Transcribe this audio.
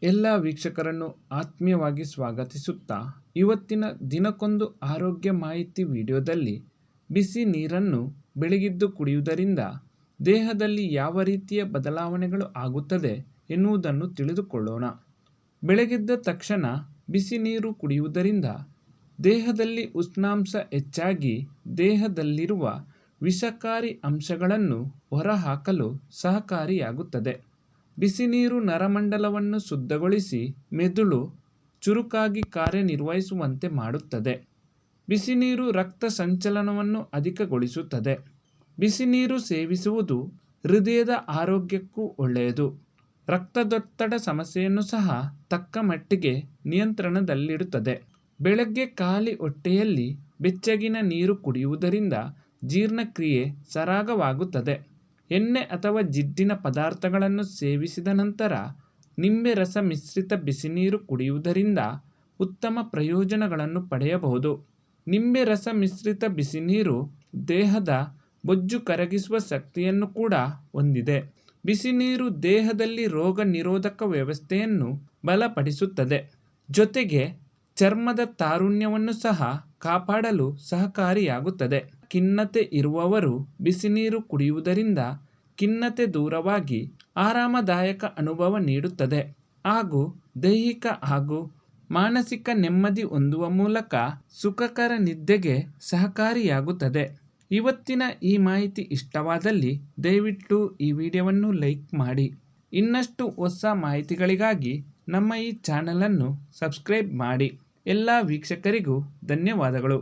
ಎಲ್ಲ ವೀಕ್ಷಕರನ್ನು ಆತ್ಮೀಯವಾಗಿ ಸ್ವಾಗತಿಸುತ್ತಾ ಇವತ್ತಿನ ದಿನಕ್ಕೊಂದು ಆರೋಗ್ಯ ಮಾಹಿತಿ ವಿಡಿಯೋದಲ್ಲಿ ಬಿಸಿ ನೀರನ್ನು ಬೆಳಗಿದ್ದು ಕುಡಿಯುವುದರಿಂದ ದೇಹದಲ್ಲಿ ಯಾವ ರೀತಿಯ ಬದಲಾವಣೆಗಳು ಆಗುತ್ತದೆ ಎನ್ನುವುದನ್ನು ತಿಳಿದುಕೊಳ್ಳೋಣ. ಬೆಳಗಿದ್ದ ತಕ್ಷಣ ಬಿಸಿ ನೀರು ಕುಡಿಯುವುದರಿಂದ ದೇಹದಲ್ಲಿ ಉಷ್ಣಾಂಶ ಹೆಚ್ಚಾಗಿ ದೇಹದಲ್ಲಿರುವ ವಿಷಕಾರಿ ಅಂಶಗಳನ್ನು ಹೊರಹಾಕಲು ಸಹಕಾರಿಯಾಗುತ್ತದೆ. ಬಿಸಿ ನೀರು ನರಮಂಡಲವನ್ನು ಶುದ್ಧಗೊಳಿಸಿ ಮೆದುಳು ಚುರುಕಾಗಿ ಕಾರ್ಯನಿರ್ವಹಿಸುವಂತೆ ಮಾಡುತ್ತದೆ. ಬಿಸಿ ನೀರು ರಕ್ತ ಸಂಚಲನವನ್ನು ಅಧಿಕಗೊಳಿಸುತ್ತದೆ. ಬಿಸಿ ನೀರು ಸೇವಿಸುವುದು ಹೃದಯದ ಆರೋಗ್ಯಕ್ಕೂ ಒಳ್ಳೆಯದು. ರಕ್ತದೊತ್ತಡ ಸಮಸ್ಯೆಯನ್ನು ಸಹ ತಕ್ಕ ಮಟ್ಟಿಗೆ ನಿಯಂತ್ರಣದಲ್ಲಿಡುತ್ತದೆ. ಬೆಳಗ್ಗೆ ಖಾಲಿ ಹೊಟ್ಟೆಯಲ್ಲಿ ಬೆಚ್ಚಗಿನ ನೀರು ಕುಡಿಯುವುದರಿಂದ ಜೀರ್ಣಕ್ರಿಯೆ ಸರಾಗವಾಗುತ್ತದೆ. ಎಣ್ಣೆ ಅಥವಾ ಜಿಡ್ಡಿನ ಪದಾರ್ಥಗಳನ್ನು ಸೇವಿಸಿದ ನಂತರ ನಿಂಬೆ ರಸ ಮಿಶ್ರಿತ ಬಿಸಿನೀರು ಕುಡಿಯುವುದರಿಂದ ಉತ್ತಮ ಪ್ರಯೋಜನಗಳನ್ನು ಪಡೆಯಬಹುದು. ನಿಂಬೆ ರಸ ಮಿಶ್ರಿತ ಬಿಸಿನೀರು ದೇಹದ ಬೊಜ್ಜು ಕರಗಿಸುವ ಶಕ್ತಿಯನ್ನು ಕೂಡ ಹೊಂದಿದೆ. ಬಿಸಿನೀರು ದೇಹದಲ್ಲಿ ರೋಗ ನಿರೋಧಕ ವ್ಯವಸ್ಥೆಯನ್ನು ಬಲಪಡಿಸುತ್ತದೆ. ಜೊತೆಗೆ ಚರ್ಮದ ತಾರುಣ್ಯವನ್ನು ಸಹ ಕಾಪಾಡಲು ಸಹಕಾರಿಯಾಗುತ್ತದೆ. ಖಿನ್ನತೆ ಇರುವವರು ಬಿಸಿನೀರು ಕುಡಿಯುವುದರಿಂದ ಖಿನ್ನತೆ ದೂರವಾಗಿ ಆರಾಮದಾಯಕ ಅನುಭವ ನೀಡುತ್ತದೆ ಹಾಗೂ ದೈಹಿಕ ಹಾಗೂ ಮಾನಸಿಕ ನೆಮ್ಮದಿ ಹೊಂದುವ ಮೂಲಕ ಸುಖಕರ ನಿದ್ದೆಗೆ ಸಹಕಾರಿಯಾಗುತ್ತದೆ. ಇವತ್ತಿನ ಈ ಮಾಹಿತಿ ಇಷ್ಟವಾದಲ್ಲಿ ದಯವಿಟ್ಟು ಈ ವಿಡಿಯೋವನ್ನು ಲೈಕ್ ಮಾಡಿ. ಇನ್ನಷ್ಟು ಹೊಸ ಮಾಹಿತಿಗಳಿಗಾಗಿ ನಮ್ಮ ಈ ಚಾನಲನ್ನು ಸಬ್ಸ್ಕ್ರೈಬ್ ಮಾಡಿ. ಎಲ್ಲ ವೀಕ್ಷಕರಿಗೂ ಧನ್ಯವಾದಗಳು.